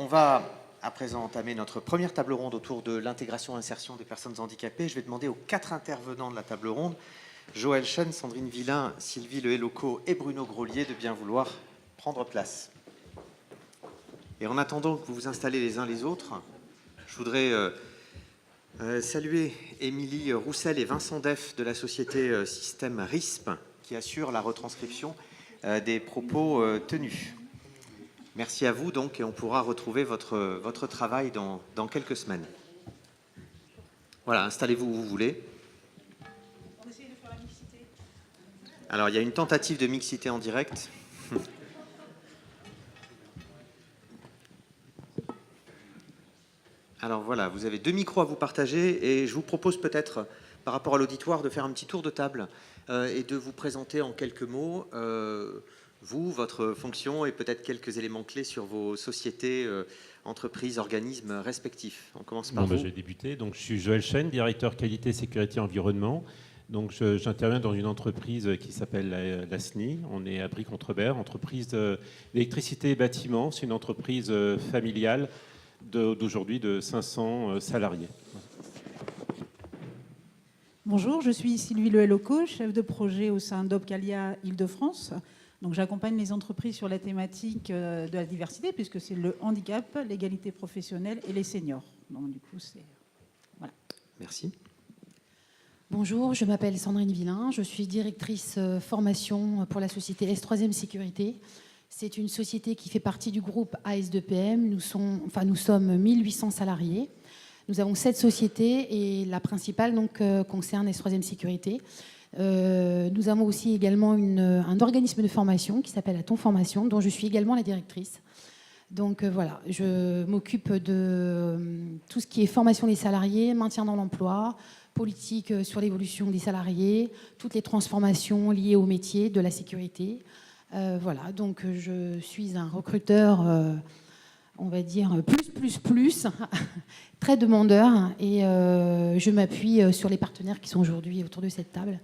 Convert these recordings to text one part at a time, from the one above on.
on va à présent entamer notre première table ronde autour de l'intégration et insertion des personnes handicapées. Je vais demander aux 4 intervenants de la table ronde, Joël Chen, Sandrine Villain, Sylvie Lehelauco et Bruno Grolier, de bien vouloir prendre place. Et en attendant que vous vous installez les uns les autres, je voudrais saluer Émilie Roussel et Vincent Def de la société Système RISP qui assure la retranscription des propos tenus. Merci à vous donc, et on pourra retrouver votre travail dans quelques semaines. Voilà, installez-vous où vous voulez. On essaye de faire la mixité. Alors, il y a une tentative de mixité en direct. Alors voilà, vous avez 2 micros à vous partager et je vous propose peut-être, par rapport à l'auditoire, de faire un petit tour de table et de vous présenter en quelques mots vous, votre fonction et peut-être quelques éléments clés sur vos sociétés, entreprises, organismes respectifs. On commence par vous. Je vais débuter. Donc, je suis Joël Chen, directeur qualité, sécurité, environnement. Donc, j'interviens dans une entreprise qui s'appelle la SNI. On est à Brie-Contrebert, entreprise d'électricité et bâtiment. C'est une entreprise familiale d'aujourd'hui de 500 salariés. Bonjour, je suis Sylvie Lehelauco, chef de projet au sein d'Opcalia Île-de-France. Donc, j'accompagne les entreprises sur la thématique de la diversité, puisque c'est le handicap, l'égalité professionnelle et les seniors. Donc, du coup, c'est... Voilà. Merci. Bonjour, je m'appelle Sandrine Villain, je suis directrice formation pour la société S3M Sécurité. C'est une société qui fait partie du groupe AS2PM. Nous sommes 1800 salariés. Nous avons 7 sociétés et la principale donc, concerne S3M Sécurité. Nous avons aussi également un organisme de formation qui s'appelle Aton Formation, dont je suis également la directrice. Donc voilà, je m'occupe de tout ce qui est formation des salariés, maintien dans l'emploi, politique sur l'évolution des salariés, toutes les transformations liées au métier de la sécurité. Voilà, donc je suis un recruteur, on va dire, plus, très demandeur, et je m'appuie sur les partenaires qui sont aujourd'hui autour de cette table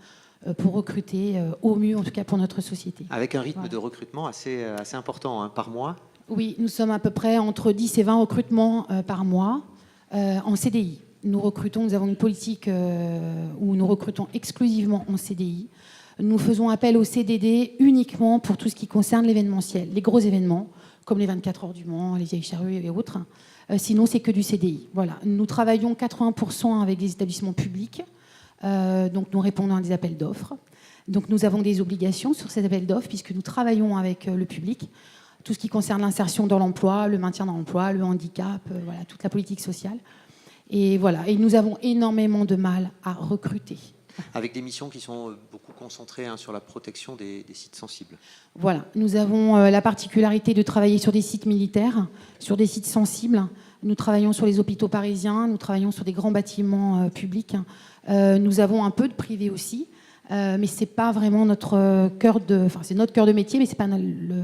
pour recruter au mieux, en tout cas pour notre société. Avec un rythme de recrutement assez important, hein, par mois. Oui, nous sommes à peu près entre 10 et 20 recrutements par mois en CDI. Nous avons une politique où nous recrutons exclusivement en CDI. Nous faisons appel au CDD uniquement pour tout ce qui concerne l'événementiel, les gros événements, comme les 24 heures du Mans, les vieilles charrues et autres. Sinon, c'est que du CDI. Voilà. Nous travaillons 80% avec des établissements publics. Donc, nous répondons à des appels d'offres. Donc, nous avons des obligations sur ces appels d'offres puisque nous travaillons avec le public. Tout ce qui concerne l'insertion dans l'emploi, le maintien dans l'emploi, le handicap, voilà, toute la politique sociale. Et voilà. Et nous avons énormément de mal à recruter. Avec des missions qui sont beaucoup concentrées sur la protection des sites sensibles. Voilà, nous avons la particularité de travailler sur des sites militaires, sur des sites sensibles. Nous travaillons sur les hôpitaux parisiens, nous travaillons sur des grands bâtiments publics. Nous avons un peu de privé aussi, mais c'est pas vraiment notre cœur de... Enfin, c'est notre cœur de métier, mais c'est pas le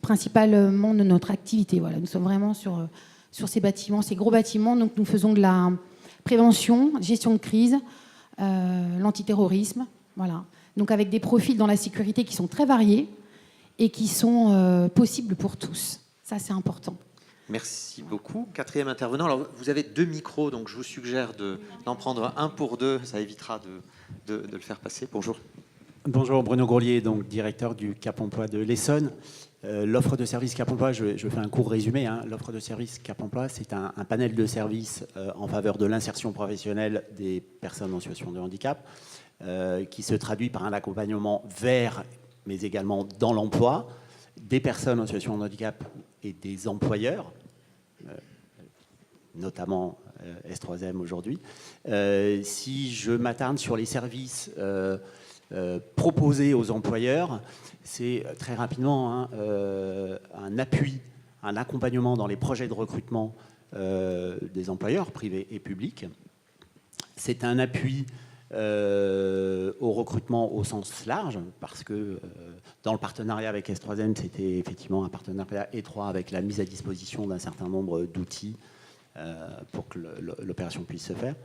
principalement de notre activité. Voilà, nous sommes vraiment sur ces bâtiments, ces gros bâtiments. Donc nous faisons de la prévention, gestion de crise, l'antiterrorisme, voilà. Donc avec des profils dans la sécurité qui sont très variés et qui sont possibles pour tous. Ça, c'est important. Merci beaucoup. 4e intervenant. Alors, vous avez 2 micros, donc je vous suggère d'en prendre un pour 2. Ça évitera de le faire passer. Bonjour. Bonjour, Bruno Grolier, donc directeur du Cap Emploi de l'Essonne. L'offre de service Cap Emploi, je fais un court résumé. Hein. L'offre de service Cap Emploi, c'est un panel de services en faveur de l'insertion professionnelle des personnes en situation de handicap, qui se traduit par un accompagnement vers, mais également dans l'emploi, des personnes en situation de handicap et des employeurs, notamment S3M aujourd'hui. Si je m'attarde sur les services proposés aux employeurs, c'est très rapidement un appui, un accompagnement dans les projets de recrutement des employeurs privés et publics. C'est un appui au recrutement au sens large, parce que dans le partenariat avec S3M, c'était effectivement un partenariat étroit avec la mise à disposition d'un certain nombre d'outils pour que l'opération puisse se faire.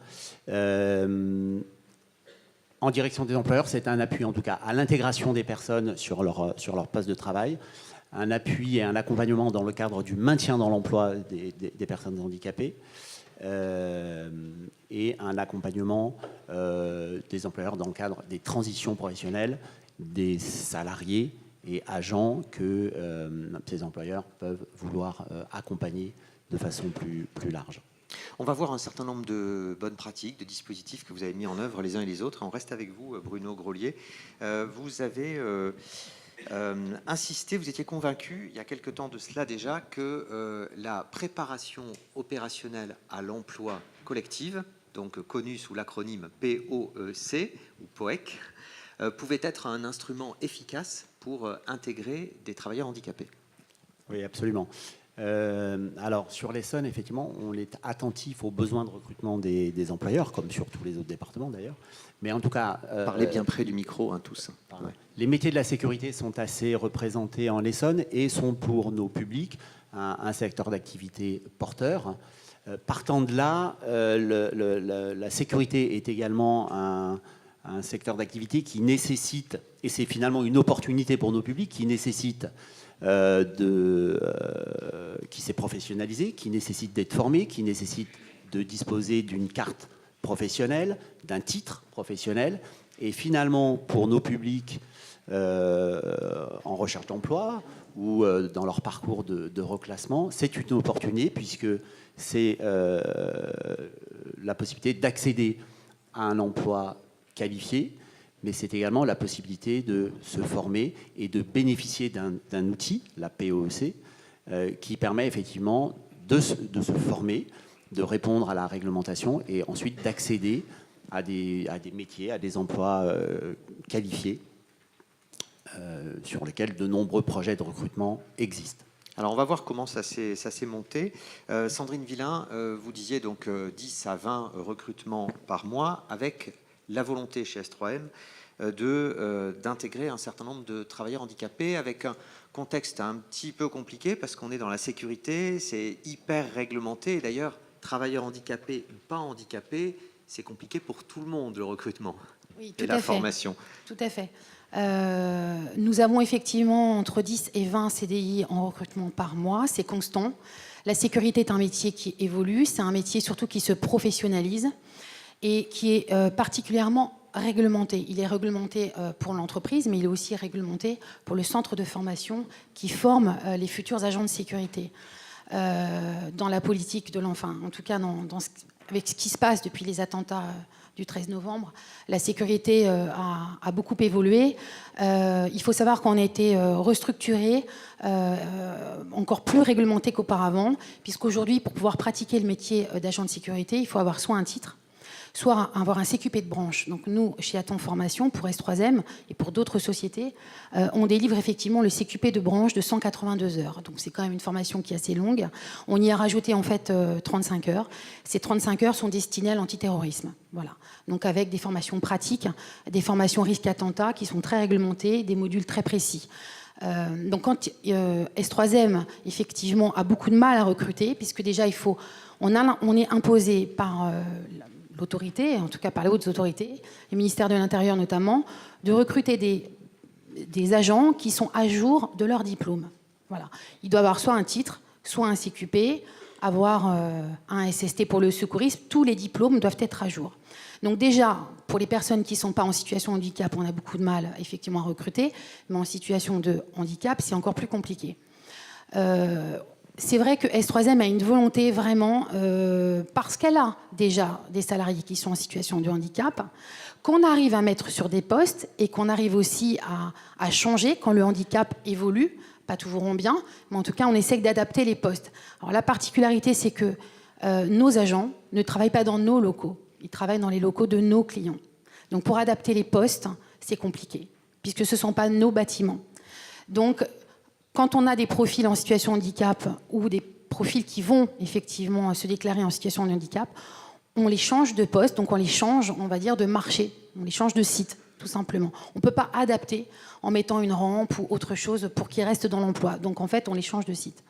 En direction des employeurs, c'est un appui en tout cas à l'intégration des personnes sur leur poste de travail, un appui et un accompagnement dans le cadre du maintien dans l'emploi des personnes handicapées et un accompagnement des employeurs dans le cadre des transitions professionnelles des salariés et agents que ces employeurs peuvent vouloir accompagner de façon plus large. On va voir un certain nombre de bonnes pratiques, de dispositifs que vous avez mis en œuvre les uns et les autres. On reste avec vous, Bruno Grolier. Vous avez insisté, vous étiez convaincu, il y a quelque temps de cela déjà, que la préparation opérationnelle à l'emploi collective, donc connue sous l'acronyme POEC ou POEC, pouvait être un instrument efficace pour intégrer des travailleurs handicapés. Oui, absolument. Alors, sur l'Essonne, effectivement, on est attentif aux besoins de recrutement des employeurs, comme sur tous les autres départements d'ailleurs. Mais en tout cas... Parlez bien près du micro, hein, tous. Ouais. Les métiers de la sécurité sont assez représentés en Essonne et sont pour nos publics un secteur d'activité porteur. Partant de là, la sécurité est également un secteur d'activité qui nécessite, et c'est finalement une opportunité pour nos publics, qui nécessite... qui s'est professionnalisé, qui nécessite d'être formé, qui nécessite de disposer d'une carte professionnelle, d'un titre professionnel. Et finalement, pour nos publics en recherche d'emploi ou dans leur parcours de reclassement, c'est une opportunité puisque c'est la possibilité d'accéder à un emploi qualifié, mais c'est également la possibilité de se former et de bénéficier d'un outil, la POEC, qui permet effectivement de se former, de répondre à la réglementation et ensuite d'accéder à des métiers, à des emplois qualifiés sur lesquels de nombreux projets de recrutement existent. Alors on va voir comment ça s'est monté. Sandrine Villain, vous disiez donc 10 à 20 recrutements par mois avec la volonté chez S3M d'intégrer un certain nombre de travailleurs handicapés avec un contexte un petit peu compliqué parce qu'on est dans la sécurité, c'est hyper réglementé. Et d'ailleurs, travailleurs handicapés ou pas handicapés, c'est compliqué pour tout le monde le recrutement et la formation. Tout à fait. Nous avons effectivement entre 10 et 20 CDI en recrutement par mois, c'est constant. La sécurité est un métier qui évolue, c'est un métier surtout qui se professionnalise et qui est particulièrement réglementé. Il est réglementé pour l'entreprise, mais il est aussi réglementé pour le centre de formation qui forme les futurs agents de sécurité. Dans la politique de l'enfant, en tout cas avec ce qui se passe depuis les attentats du 13 novembre, la sécurité a beaucoup évolué. Il faut savoir qu'on a été restructuré, encore plus réglementé qu'auparavant, puisqu'aujourd'hui, pour pouvoir pratiquer le métier d'agent de sécurité, il faut avoir soit un titre, soit avoir un CQP de branche. Donc nous, chez Aton Formation, pour S3M et pour d'autres sociétés, on délivre effectivement le CQP de branche de 182 heures. Donc c'est quand même une formation qui est assez longue. On y a rajouté en fait 35 heures. Ces 35 heures sont destinées à l'antiterrorisme. Voilà. Donc avec des formations pratiques, des formations risque attentat qui sont très réglementées, des modules très précis. Donc quand S3M effectivement a beaucoup de mal à recruter, puisque déjà on est imposé par l'autorité, en tout cas par les hautes autorités, les ministères de l'Intérieur notamment, de recruter des agents qui sont à jour de leur diplôme. Voilà. Ils doivent avoir soit un titre, soit un CQP, avoir un SST pour le secourisme. Tous les diplômes doivent être à jour. Donc déjà, pour les personnes qui ne sont pas en situation de handicap, on a beaucoup de mal effectivement à recruter, mais en situation de handicap, c'est encore plus compliqué. C'est vrai que S3M a une volonté vraiment, parce qu'elle a déjà des salariés qui sont en situation de handicap, qu'on arrive à mettre sur des postes et qu'on arrive aussi à changer quand le handicap évolue, pas toujours en bien, mais en tout cas on essaie d'adapter les postes. Alors la particularité, c'est que nos agents ne travaillent pas dans nos locaux, ils travaillent dans les locaux de nos clients. Donc pour adapter les postes, c'est compliqué, puisque ce ne sont pas nos bâtiments. Donc quand on a des profils en situation de handicap ou des profils qui vont effectivement se déclarer en situation de handicap, on les change de poste, donc on les change, on va dire, de marché, on les change de site, tout simplement. On ne peut pas adapter en mettant une rampe ou autre chose pour qu'ils restent dans l'emploi. Donc en fait, on les change de site.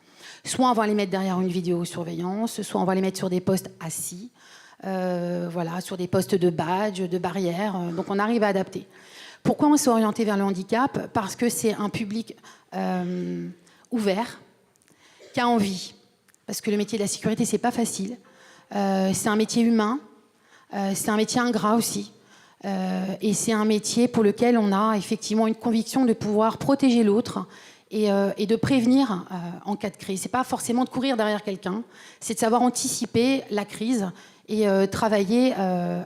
Soit on va les mettre derrière une vidéosurveillance, soit on va les mettre sur des postes assis, voilà, sur des postes de badge, de barrière. Donc on arrive à adapter. Pourquoi on s'est orienté vers le handicap ? Parce que c'est un public ouvert, qui a envie. Parce que le métier de la sécurité, c'est pas facile. C'est un métier humain, c'est un métier ingrat aussi. Et c'est un métier pour lequel on a effectivement une conviction de pouvoir protéger l'autre et de prévenir en cas de crise. C'est pas forcément de courir derrière quelqu'un, c'est de savoir anticiper la crise et travailler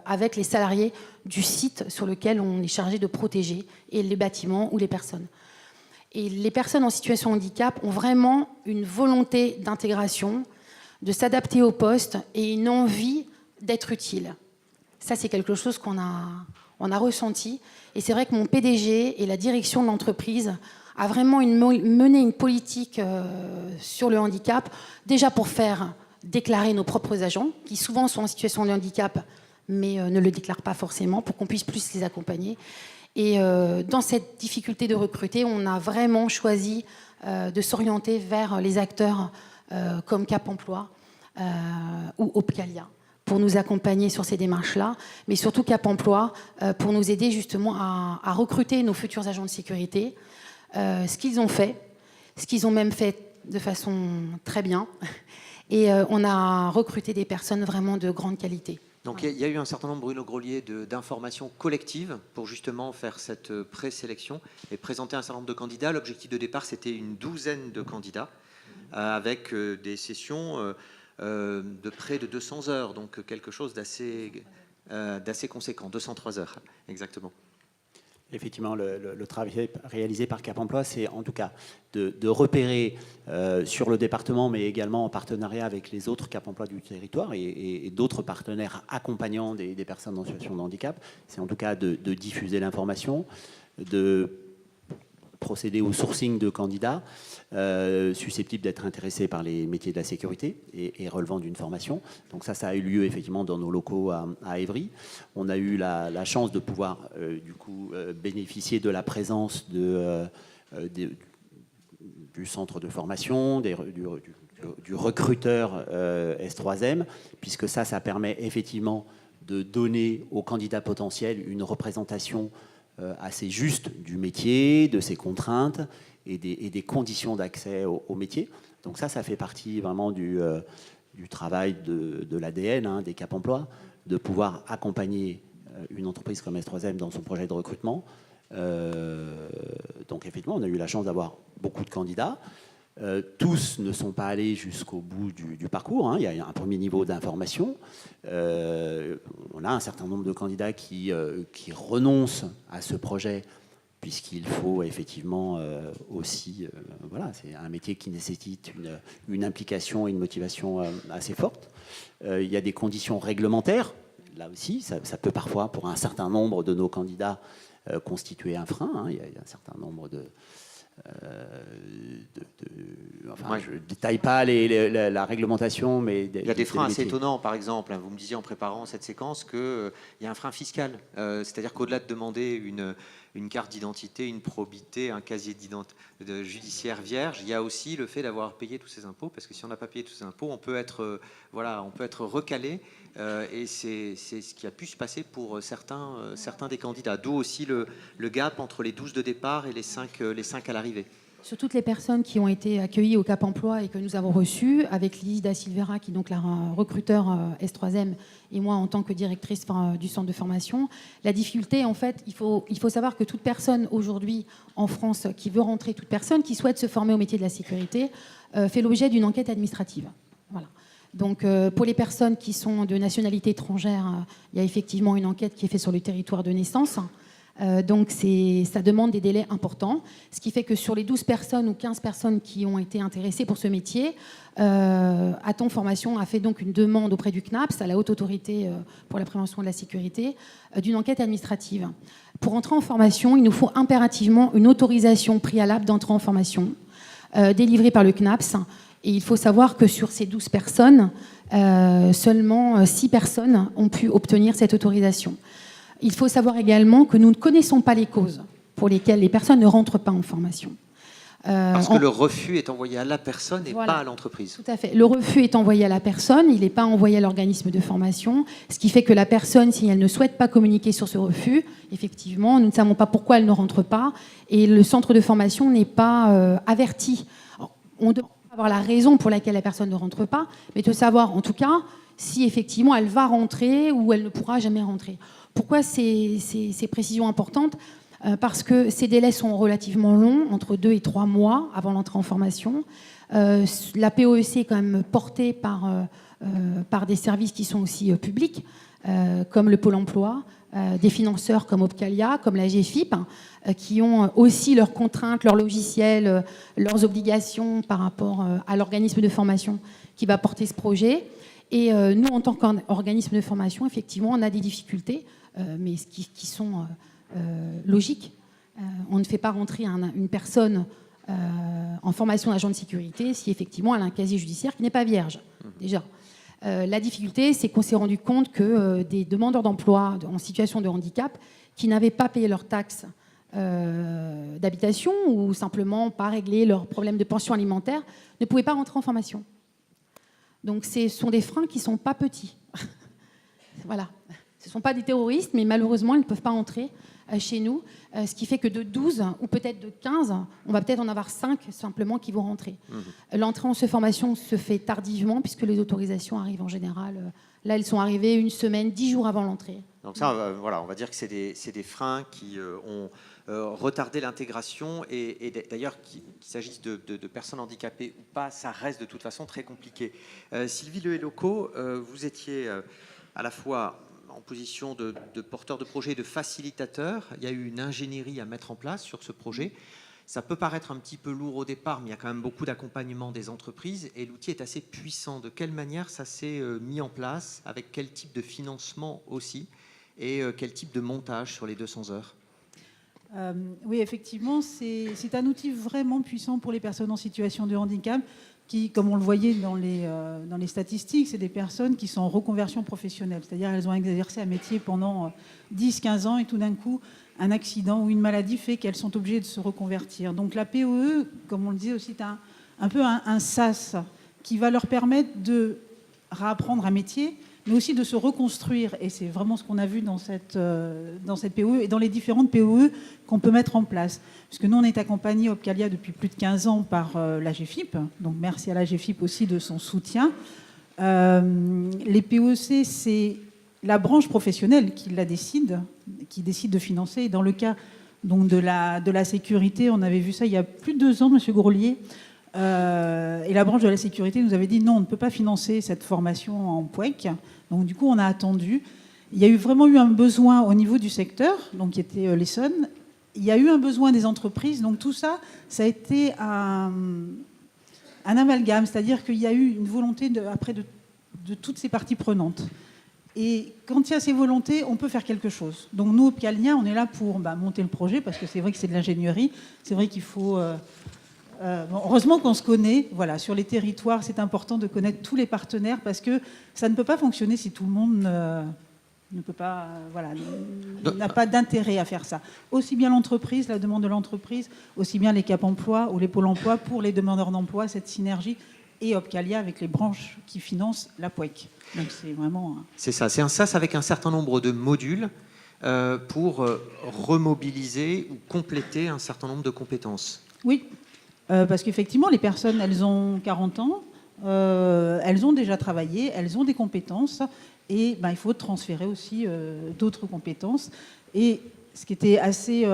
avec les salariés du site sur lequel on est chargé de protéger, et les bâtiments ou les personnes. Et les personnes en situation de handicap ont vraiment une volonté d'intégration, de s'adapter au poste et une envie d'être utile. Ça, c'est quelque chose qu'on a ressenti. Et c'est vrai que mon PDG et la direction de l'entreprise a vraiment mené une politique sur le handicap, déjà pour faire déclarer nos propres agents, qui souvent sont en situation de handicap, mais ne le déclarent pas forcément, pour qu'on puisse plus les accompagner. Et dans cette difficulté de recruter, on a vraiment choisi de s'orienter vers les acteurs comme Cap Emploi ou Opcalia pour nous accompagner sur ces démarches-là, mais surtout Cap Emploi pour nous aider justement à recruter nos futurs agents de sécurité. Ce qu'ils ont fait, ce qu'ils ont même fait de façon très bien, et on a recruté des personnes vraiment de grande qualité. Donc il y a eu un certain nombre, Bruno Grolier, d'informations collectives pour justement faire cette présélection et présenter un certain nombre de candidats. L'objectif de départ, c'était une douzaine de candidats avec des sessions de près de 200 heures, donc quelque chose d'assez conséquent, 203 heures exactement. Effectivement, le travail réalisé par Cap Emploi, c'est en tout cas de repérer sur le département, mais également en partenariat avec les autres Cap Emploi du territoire et d'autres partenaires accompagnant des personnes en situation de handicap. C'est en tout cas de diffuser l'information, de procéder au sourcing de candidats susceptibles d'être intéressés par les métiers de la sécurité et relevant d'une formation. Donc ça a eu lieu effectivement dans nos locaux à Évry. On a eu la chance de pouvoir du coup bénéficier de la présence du centre de formation, du recruteur S3M, puisque ça permet effectivement de donner aux candidats potentiels une représentation assez juste du métier, de ses contraintes et des conditions d'accès au métier. Donc ça fait partie vraiment du travail de l'ADN des Cap Emploi, de pouvoir accompagner une entreprise comme S3M dans son projet de recrutement. Donc effectivement, on a eu la chance d'avoir beaucoup de candidats. Tous ne sont pas allés jusqu'au bout du parcours. Il y a un premier niveau d'information. On a un certain nombre de candidats qui renoncent à ce projet puisqu'il faut effectivement aussi... voilà, c'est un métier qui nécessite une implication et une motivation assez forte. Il y a des conditions réglementaires. Là aussi, ça peut parfois, pour un certain nombre de nos candidats, constituer un frein. Il y a un certain nombre enfin, je ne détaille pas la réglementation, mais... Il y a des freins assez étonnants, par exemple. Vous me disiez en préparant cette séquence qu'il y a un frein fiscal. C'est-à-dire qu'au-delà de demander une carte d'identité, une probité, un casier judiciaire vierge, il y a aussi le fait d'avoir payé tous ces impôts, parce que si on n'a pas payé tous ces impôts, on peut être recalé. Et c'est ce qui a pu se passer pour certains des candidats. D'où aussi le gap entre les 12 de départ et les 5 à l'arrivée. Sur toutes les personnes qui ont été accueillies au Cap Emploi et que nous avons reçues, avec Lydie Da Silveira, qui est donc la recruteur S3M, et moi en tant que directrice du centre de formation, la difficulté, en fait, il faut savoir que toute personne aujourd'hui en France qui veut rentrer, toute personne qui souhaite se former au métier de la sécurité, fait l'objet d'une enquête administrative. Voilà. Donc, pour les personnes qui sont de nationalité étrangère, il y a effectivement une enquête qui est faite sur le territoire de naissance. Donc, ça demande des délais importants. Ce qui fait que sur les 12 personnes ou 15 personnes qui ont été intéressées pour ce métier, Aton Formation a fait donc une demande auprès du CNAPS, à la Haute Autorité pour la prévention de la sécurité, d'une enquête administrative. Pour entrer en formation, il nous faut impérativement une autorisation préalable d'entrée en formation, délivrée par le CNAPS. Et il faut savoir que sur ces 12 personnes, seulement 6 personnes ont pu obtenir cette autorisation. Il faut savoir également que nous ne connaissons pas les causes pour lesquelles les personnes ne rentrent pas en formation. Parce que le refus est envoyé à la personne et voilà, pas à l'entreprise. Tout à fait. Le refus est envoyé à la personne, il n'est pas envoyé à l'organisme de formation, ce qui fait que la personne, si elle ne souhaite pas communiquer sur ce refus, effectivement, nous ne savons pas pourquoi elle ne rentre pas, et le centre de formation n'est pas averti. Alors, on doit avoir la raison pour laquelle la personne ne rentre pas, mais de savoir en tout cas si effectivement elle va rentrer ou elle ne pourra jamais rentrer. Pourquoi ces précisions importantes ? Parce que ces délais sont relativement longs, entre 2 et 3 mois avant l'entrée en formation. La POEC est quand même portée par des services qui sont aussi publics, comme le Pôle emploi, des financeurs comme Opcalia, comme la GFIP, qui ont aussi leurs contraintes, leurs logiciels, leurs obligations par rapport à l'organisme de formation qui va porter ce projet. Et nous, en tant qu'organisme de formation, effectivement, on a des difficultés, mais qui sont logiques. On ne fait pas rentrer une personne en formation d'agent de sécurité si effectivement elle a un casier judiciaire qui n'est pas vierge, déjà. La difficulté, c'est qu'on s'est rendu compte que des demandeurs d'emploi en situation de handicap qui n'avaient pas payé leurs taxes d'habitation ou simplement pas réglé leurs problèmes de pension alimentaire ne pouvaient pas rentrer en formation. Donc ce sont des freins qui ne sont pas petits. Voilà. Ce ne sont pas des terroristes, mais malheureusement, ils ne peuvent pas entrer chez nous. Ce qui fait que de 12 ou peut-être de 15, on va peut-être en avoir 5 simplement qui vont rentrer. L'entrée en formation se fait tardivement puisque les autorisations arrivent en général. Là, elles sont arrivées 1 semaine, 10 jours avant l'entrée. Donc ça, voilà, on va dire que c'est des freins qui ont retardé l'intégration. Et d'ailleurs, qu'il s'agisse de personnes handicapées ou pas, ça reste de toute façon très compliqué. Sylvie Lehelauco, vous étiez à la fois en position de porteur de projet et de facilitateur. Il y a eu une ingénierie à mettre en place sur ce projet. Ça peut paraître un petit peu lourd au départ, mais il y a quand même beaucoup d'accompagnement des entreprises et l'outil est assez puissant. De quelle manière ça s'est mis en place? Avec quel type de financement aussi? Et quel type de montage sur les 200 heures? Oui, effectivement, c'est un outil vraiment puissant pour les personnes en situation de handicap qui, comme on le voyait dans les statistiques, c'est des personnes qui sont en reconversion professionnelle. C'est-à-dire qu'elles ont exercé un métier pendant 10-15 ans et tout d'un coup, un accident ou une maladie fait qu'elles sont obligées de se reconvertir. Donc la POE, comme on le disait aussi, c'est un peu un sas qui va leur permettre de réapprendre un métier, mais aussi de se reconstruire. Et c'est vraiment ce qu'on a vu dans cette POE et dans les différentes POE qu'on peut mettre en place. Puisque nous, on est accompagnés Opcalia depuis plus de 15 ans par la GFIP. Donc merci à la GFIP aussi de son soutien. Les POEC, c'est la branche professionnelle qui décide de financer. Et dans le cas donc, de la sécurité, on avait vu ça il y a plus de 2 ans, M. Groslier. Et la branche de la sécurité nous avait dit non, on ne peut pas financer cette formation en POEC. Donc du coup, on a attendu. Il y a vraiment eu un besoin au niveau du secteur, donc qui était l'Essonne. Il y a eu un besoin des entreprises. Donc tout ça, ça a été un amalgame, c'est-à-dire qu'il y a eu une volonté de toutes ces parties prenantes. Et quand il y a ces volontés, on peut faire quelque chose. Donc nous, Opcalia, on est là pour monter le projet, parce que c'est vrai que c'est de l'ingénierie. C'est vrai qu'il faut... heureusement qu'on se connaît. Voilà, sur les territoires, c'est important de connaître tous les partenaires, parce que ça ne peut pas fonctionner si tout le monde ne peut pas, n'a pas d'intérêt à faire ça. Aussi bien l'entreprise, la demande de l'entreprise, aussi bien les Cap Emploi ou les Pôles Emploi pour les demandeurs d'emploi, cette synergie, et Opcalia avec les branches qui financent la POEC. Donc c'est vraiment... C'est ça, c'est un SAS avec un certain nombre de modules pour remobiliser ou compléter un certain nombre de compétences. Oui, parce qu'effectivement, les personnes, elles ont 40 ans, elles ont déjà travaillé, elles ont des compétences, et il faut transférer aussi d'autres compétences. Et ce qui était assez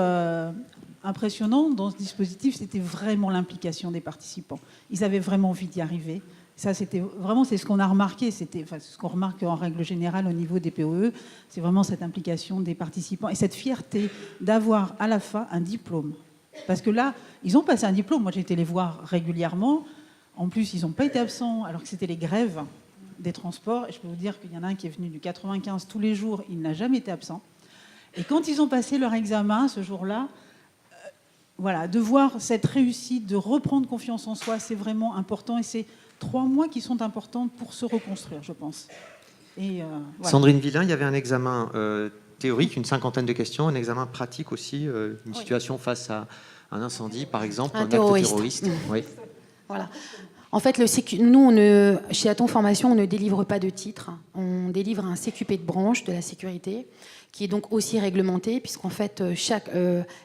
impressionnant dans ce dispositif, c'était vraiment l'implication des participants. Ils avaient vraiment envie d'y arriver. Ça, c'était vraiment, c'est ce qu'on a remarqué, c'est ce qu'on remarque en règle générale au niveau des POE, c'est vraiment cette implication des participants et cette fierté d'avoir à la fin un diplôme. Parce que là, ils ont passé un diplôme. Moi, j'ai été les voir régulièrement. En plus, ils n'ont pas été absents, alors que c'était les grèves des transports. Et je peux vous dire qu'il y en a un qui est venu du 95 tous les jours. Il n'a jamais été absent. Et quand ils ont passé leur examen ce jour-là, de voir cette réussite, de reprendre confiance en soi, c'est vraiment important. Et c'est 3 mois qui sont importants pour se reconstruire, je pense. Et, Sandrine Villain, il y avait un examen théorique, une 50aine de questions, un examen pratique aussi, une situation face à un incendie, par exemple, un acte terroriste. Oui. Voilà. En fait, nous, chez Aton Formation, on ne délivre pas de titre. On délivre un CQP de branche de la sécurité, qui est donc aussi réglementé, puisqu'en fait,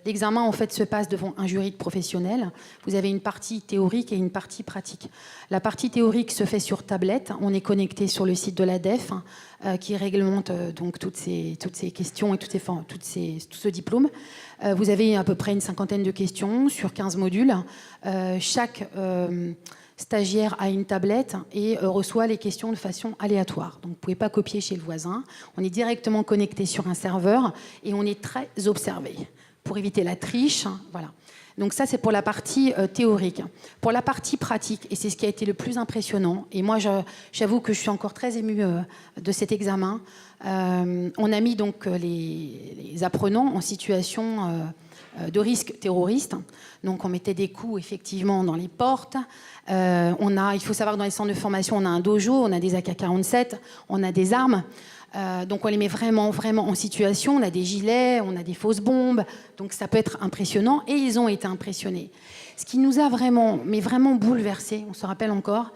l'examen en fait, se passe devant un jury de professionnels. Vous avez une partie théorique et une partie pratique. La partie théorique se fait sur tablette. On est connecté sur le site de l'ADEF, qui réglemente donc toutes ces questions et tout ce diplôme. Vous avez à peu près une cinquantaine de questions sur 15 modules. Chaque stagiaire a une tablette et reçoit les questions de façon aléatoire. Donc vous ne pouvez pas copier chez le voisin. On est directement connecté sur un serveur et on est très observé pour éviter la triche. Voilà. Donc ça, c'est pour la partie théorique. Pour la partie pratique, et c'est ce qui a été le plus impressionnant, et moi j'avoue que je suis encore très émue de cet examen, on a mis donc les apprenants en situation de risque terroriste. Donc on mettait des coups effectivement dans les portes. Il faut savoir que dans les centres de formation, on a un dojo, on a des AK-47, on a des armes. Donc on les met vraiment, vraiment en situation. On a des gilets, on a des fausses bombes. Donc ça peut être impressionnant. Et ils ont été impressionnés. Ce qui nous a vraiment bouleversés, on se rappelle encore,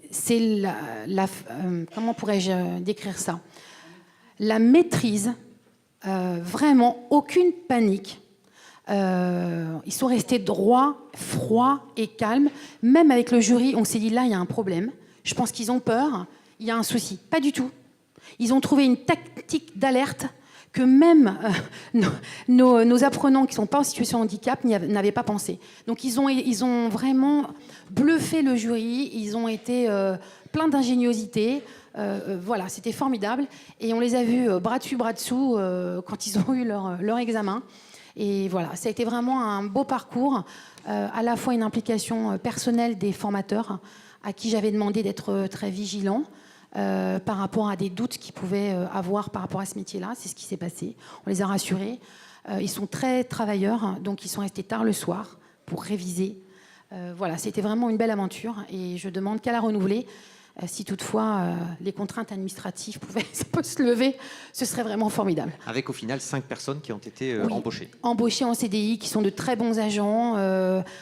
c'est comment pourrais-je décrire ça? La maîtrise, vraiment aucune panique. Ils sont restés droits, froids et calmes. Même avec le jury, on s'est dit là, il y a un problème. Je pense qu'ils ont peur. Il y a un souci. Pas du tout. Ils ont trouvé une tactique d'alerte que même nos apprenants qui ne sont pas en situation de handicap n'avaient pas pensé. Donc ils ont vraiment bluffé le jury. Ils ont été pleins d'ingéniosité. Voilà, c'était formidable. Et on les a vus bras dessus, bras dessous quand ils ont eu leur examen. Et voilà, ça a été vraiment un beau parcours, à la fois une implication personnelle des formateurs à qui j'avais demandé d'être très vigilant par rapport à des doutes qu'ils pouvaient avoir par rapport à ce métier-là. C'est ce qui s'est passé. On les a rassurés. Ils sont très travailleurs, donc ils sont restés tard le soir pour réviser. Voilà, c'était vraiment une belle aventure et je demande qu'à la renouveler. Si toutefois les contraintes administratives pouvaient se lever, ce serait vraiment formidable. Avec au final 5 personnes qui ont été embauchées. Embauchées en CDI, qui sont de très bons agents.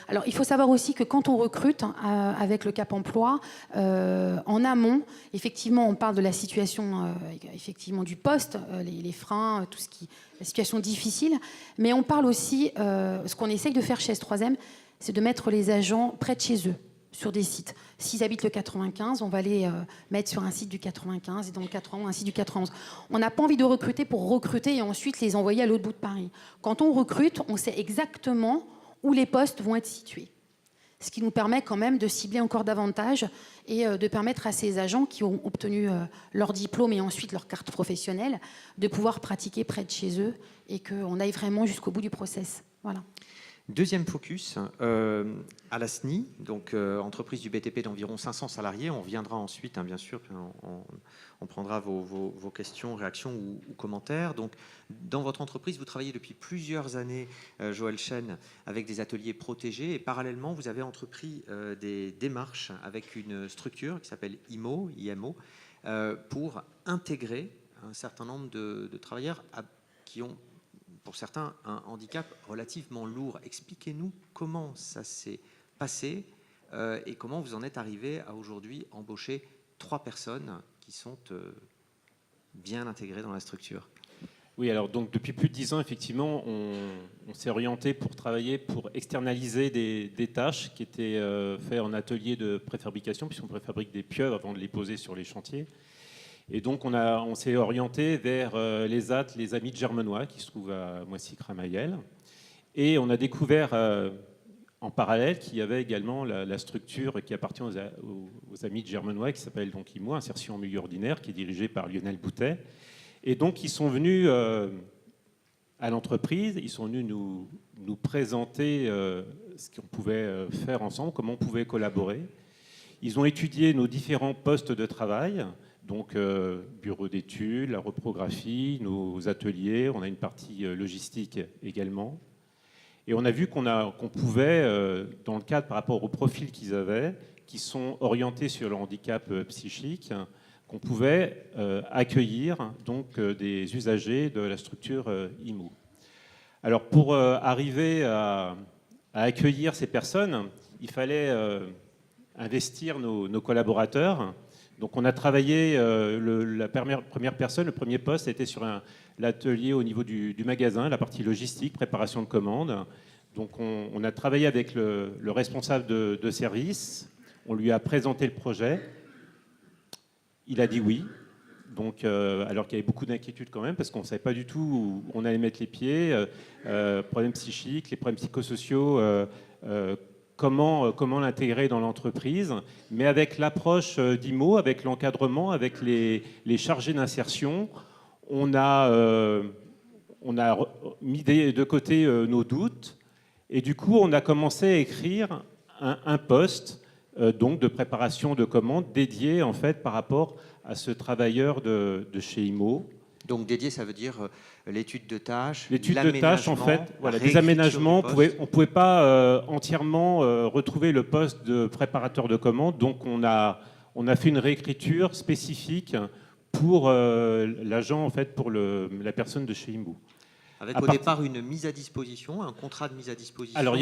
Alors il faut savoir aussi que quand on recrute avec le Cap Emploi, en amont, effectivement, on parle de la situation effectivement du poste, les freins, la situation difficile, mais on parle aussi, ce qu'on essaye de faire chez S3M, c'est de mettre les agents près de chez eux, sur des sites. S'ils habitent le 95, on va les mettre sur un site du 95 et dans le 91, un site du 91. On n'a pas envie de recruter pour recruter et ensuite les envoyer à l'autre bout de Paris. Quand on recrute, on sait exactement où les postes vont être situés. Ce qui nous permet quand même de cibler encore davantage et de permettre à ces agents qui ont obtenu leur diplôme et ensuite leur carte professionnelle de pouvoir pratiquer près de chez eux et qu'on aille vraiment jusqu'au bout du process. Voilà. Deuxième focus, à la SNI, donc entreprise du BTP d'environ 500 salariés. On reviendra ensuite, bien sûr, on prendra vos questions, réactions ou commentaires. Donc, dans votre entreprise, vous travaillez depuis plusieurs années, Joël Chen, avec des ateliers protégés. Et parallèlement, vous avez entrepris des démarches avec une structure qui s'appelle IMO, pour intégrer un certain nombre de travailleurs qui ont, pour certains, un handicap relativement lourd. Expliquez-nous comment ça s'est passé et comment vous en êtes arrivé à aujourd'hui embaucher 3 personnes qui sont bien intégrées dans la structure. Oui, alors donc depuis plus de 10 ans, effectivement, on s'est orienté pour travailler, pour externaliser des tâches qui étaient faites en atelier de préfabrication, puisqu'on préfabrique des pieuvres avant de les poser sur les chantiers. Et donc, on s'est orienté vers les AT, les Amis de Germenois, qui se trouvent à Moissy-Cramayel. Et on a découvert en parallèle qu'il y avait également la structure qui appartient aux Amis de Germenois, qui s'appelle donc IMO, Insertion en milieu ordinaire, qui est dirigée par Lionel Boutet. Et donc, ils sont venus à l'entreprise, ils sont venus nous présenter ce qu'on pouvait faire ensemble, comment on pouvait collaborer. Ils ont étudié nos différents postes de travail, donc bureau d'études, la reprographie, nos ateliers, on a une partie logistique également. Et on a vu qu'on pouvait, dans le cadre par rapport au profil qu'ils avaient, qui sont orientés sur le handicap psychique, qu'on pouvait accueillir donc, des usagers de la structure IMO. Alors pour arriver à accueillir ces personnes, il fallait investir nos collaborateurs. Donc on a travaillé, la première personne, le premier poste était sur l'atelier au niveau du magasin, la partie logistique, préparation de commandes. Donc on a travaillé avec le responsable de service, on lui a présenté le projet, il a dit oui. Donc, alors qu'il y avait beaucoup d'inquiétudes quand même, parce qu'on ne savait pas du tout où on allait mettre les pieds, problèmes psychiques, les problèmes psychosociaux, comment l'intégrer dans l'entreprise, mais avec l'approche d'IMO, avec l'encadrement, avec les chargés d'insertion, on a mis de côté nos doutes, et du coup, on a commencé à écrire un poste donc de préparation de commandes dédié en fait par rapport à ce travailleur de chez IMO. Donc dédié, ça veut dire l'étude de tâches. L'étude de tâches, en fait, voilà, des aménagements. On ne pouvait pas entièrement retrouver le poste de préparateur de commandes, donc on a fait une réécriture spécifique pour l'agent, en fait, pour la personne de chez IMO. Avec au départ une mise à disposition, un contrat de mise à disposition. Alors il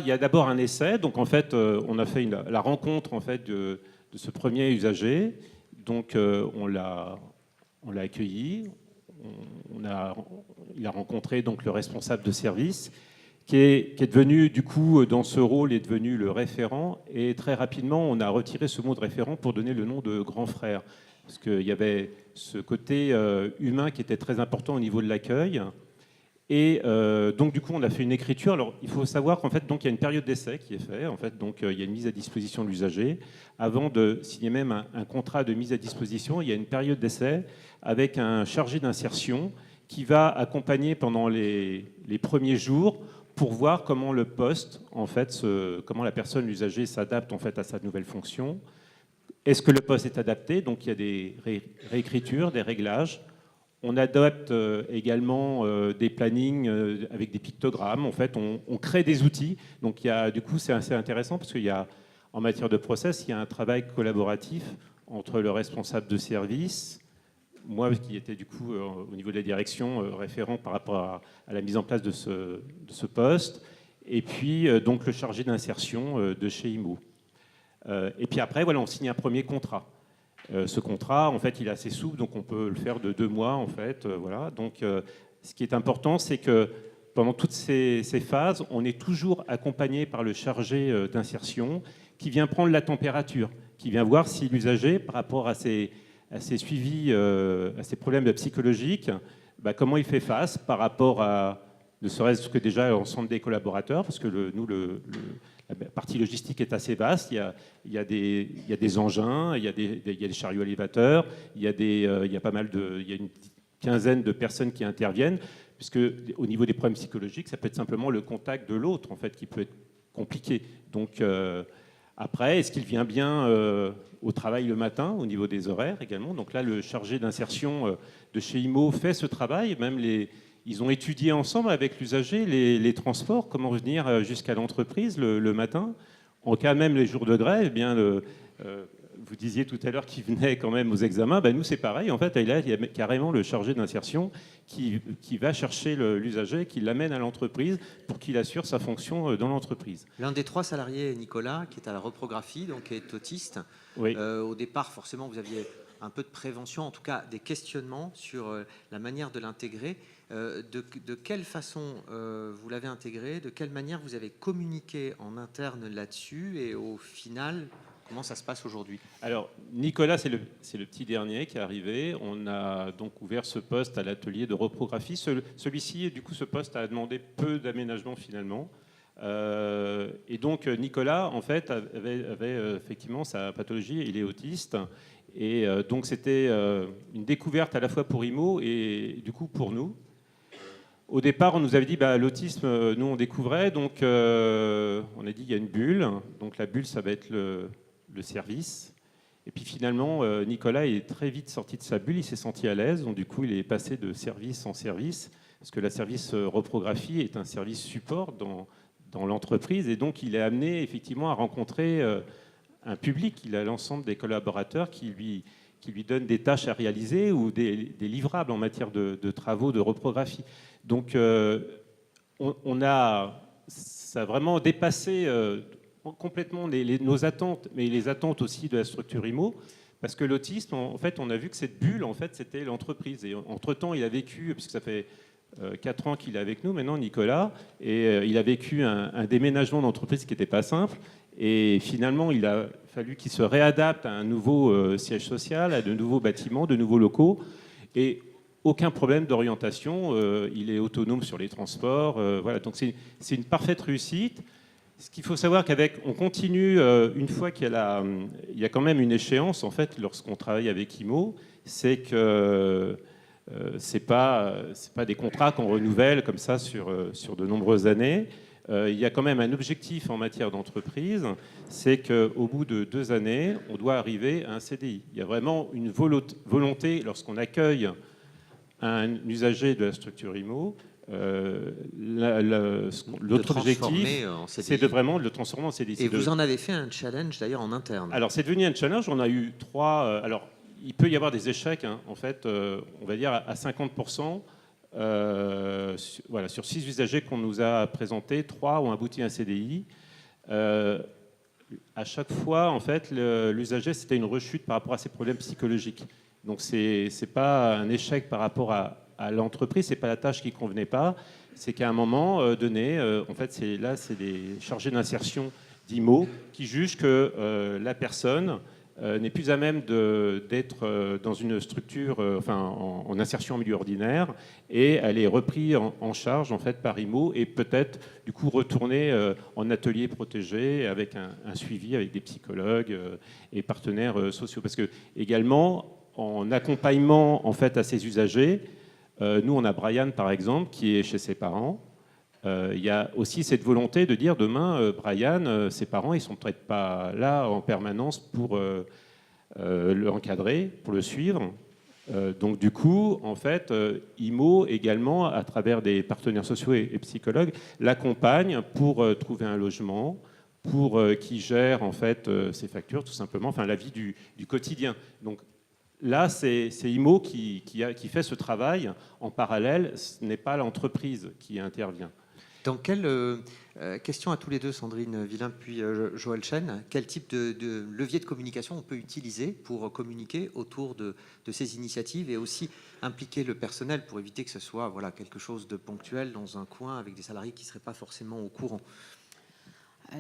y a d'abord un essai, donc en fait on a fait la rencontre en fait de ce premier usager, donc on l'a accueilli, il a rencontré donc le responsable de service qui est devenu du coup dans ce rôle est devenu le référent, et très rapidement on a retiré ce mot de référent pour donner le nom de grand frère, parce qu'il y avait ce côté humain qui était très important au niveau de l'accueil. Et donc du coup, on a fait une écriture. Alors, il faut savoir qu'en fait, donc il y a une période d'essai qui est faite. En fait, donc il y a une mise à disposition de l'usager. Avant de signer même un contrat de mise à disposition, il y a une période d'essai avec un chargé d'insertion qui va accompagner pendant les premiers jours pour voir comment le poste, en fait, comment la personne, l'usager, s'adapte en fait à sa nouvelle fonction. Est-ce que le poste est adapté? Donc il y a des réécritures, des réglages. On adopte également des plannings avec des pictogrammes. En fait, on crée des outils. Donc, du coup, c'est assez intéressant parce qu'il y a, en matière de process, il y a un travail collaboratif entre le responsable de service, moi qui était du coup au niveau de la direction référent par rapport à la mise en place de ce poste, et puis donc le chargé d'insertion de chez IMO. Et puis après, voilà, on signe un premier contrat. Ce contrat, en fait, il est assez souple, donc on peut le faire de 2 mois, en fait. Voilà. Donc, ce qui est important, c'est que pendant toutes ces phases, on est toujours accompagné par le chargé d'insertion qui vient prendre la température, qui vient voir si l'usager, par rapport à ses suivis, à ses problèmes psychologiques, comment il fait face par rapport à, ne serait-ce que déjà l'ensemble des collaborateurs, parce que la partie logistique est assez vaste. Il y a des engins, il y a des chariots élévateurs, il y a une quinzaine de personnes qui interviennent, puisque au niveau des problèmes psychologiques, ça peut être simplement le contact de l'autre en fait qui peut être compliqué. Donc après, est-ce qu'il vient bien au travail le matin, au niveau des horaires également? Donc là, le chargé d'insertion de chez IMO fait ce travail, même ils ont étudié ensemble avec l'usager les transports, comment venir jusqu'à l'entreprise le matin. En cas même les jours de grève, eh bien, vous disiez tout à l'heure qu'il venait quand même aux examens. Nous, c'est pareil. En fait, il y a carrément le chargé d'insertion qui va chercher l'usager, qui l'amène à l'entreprise pour qu'il assure sa fonction dans l'entreprise. L'un des 3 salariés, Nicolas, qui est à la reprographie, donc qui est autiste. Oui. Au départ, forcément, vous aviez un peu de prévention, en tout cas des questionnements sur la manière de l'intégrer. De quelle façon vous l'avez intégré? De quelle manière vous avez communiqué en interne là-dessus? Et au final, comment ça se passe aujourd'hui? Alors, Nicolas, c'est le petit dernier qui est arrivé. On a donc ouvert ce poste à l'atelier de reprographie. Celui-ci, du coup, ce poste a demandé peu d'aménagement finalement. Et donc, Nicolas, en fait, avait effectivement sa pathologie. Il est autiste. Et donc, c'était une découverte à la fois pour IMO et du coup pour nous. Au départ, on nous avait dit l'autisme, nous on découvrait, donc on a dit il y a une bulle, donc la bulle ça va être le service. Et puis finalement, Nicolas est très vite sorti de sa bulle, il s'est senti à l'aise, donc du coup il est passé de service en service, parce que la service reprographie est un service support dans l'entreprise, et donc il est amené effectivement à rencontrer un public, il a l'ensemble des collaborateurs qui lui donnent des tâches à réaliser ou des livrables en matière de travaux de reprographie. Donc ça a vraiment dépassé complètement nos attentes, mais les attentes aussi de la structure IMO. Parce que l'autisme, en fait, on a vu que cette bulle, en fait, c'était l'entreprise. Et entre-temps, il a vécu, puisque ça fait 4 ans qu'il est avec nous maintenant, Nicolas, et il a vécu un déménagement d'entreprise qui n'était pas simple. Et finalement, il a fallu qu'il se réadapte à un nouveau siège social, à de nouveaux bâtiments, de nouveaux locaux. Et aucun problème d'orientation. Il est autonome sur les transports. Voilà. Donc c'est une parfaite réussite. Ce qu'il faut savoir on continue, une fois il y a quand même une échéance, en fait, lorsqu'on travaille avec IMO, c'est que ce n'est pas des contrats qu'on renouvelle comme ça sur de nombreuses années. Il y a quand même un objectif en matière d'entreprise, c'est qu'au bout de 2 années, on doit arriver à un CDI. Il y a vraiment une volonté, lorsqu'on accueille un usager de la structure IMO, l'autre objectif, c'est vraiment de le transformer en CDI. Et vous en avez fait un challenge d'ailleurs en interne. Alors c'est devenu un challenge, on a eu 3... alors il peut y avoir des échecs, hein, en fait, on va dire à 50%. Voilà, sur 6 usagers qu'on nous a présentés, 3 ont abouti à un CDI. À chaque fois, en fait, l'usager, c'était une rechute par rapport à ses problèmes psychologiques. Donc c'est pas un échec par rapport à l'entreprise, c'est pas la tâche qui convenait pas, c'est qu'à un moment donné, en fait, c'est des chargés d'insertion d'IMO qui jugent que la personne n'est plus à même d'être dans une structure, en insertion en milieu ordinaire, et elle est reprise en charge en fait par IMO et peut-être du coup retourner en atelier protégé avec un suivi avec des psychologues et partenaires sociaux. Parce que également en accompagnement en fait à ces usagers, nous on a Brian par exemple qui est chez ses parents. Il y a aussi cette volonté de dire demain, Brian, ses parents, ils ne sont peut-être pas là en permanence pour l'encadrer, pour le suivre. Donc du coup, en fait, IMO également, à travers des partenaires sociaux et psychologues, l'accompagne pour trouver un logement, pour qu'il gère en fait ses factures, tout simplement, enfin la vie du quotidien. Donc là, c'est IMO qui fait ce travail en parallèle. Ce n'est pas l'entreprise qui intervient. Dans quelle question à tous les deux, Sandrine Villain puis Joël Chen, quel type de levier de communication on peut utiliser pour communiquer autour de ces initiatives et aussi impliquer le personnel pour éviter que ce soit quelque chose de ponctuel dans un coin avec des salariés qui ne seraient pas forcément au courant?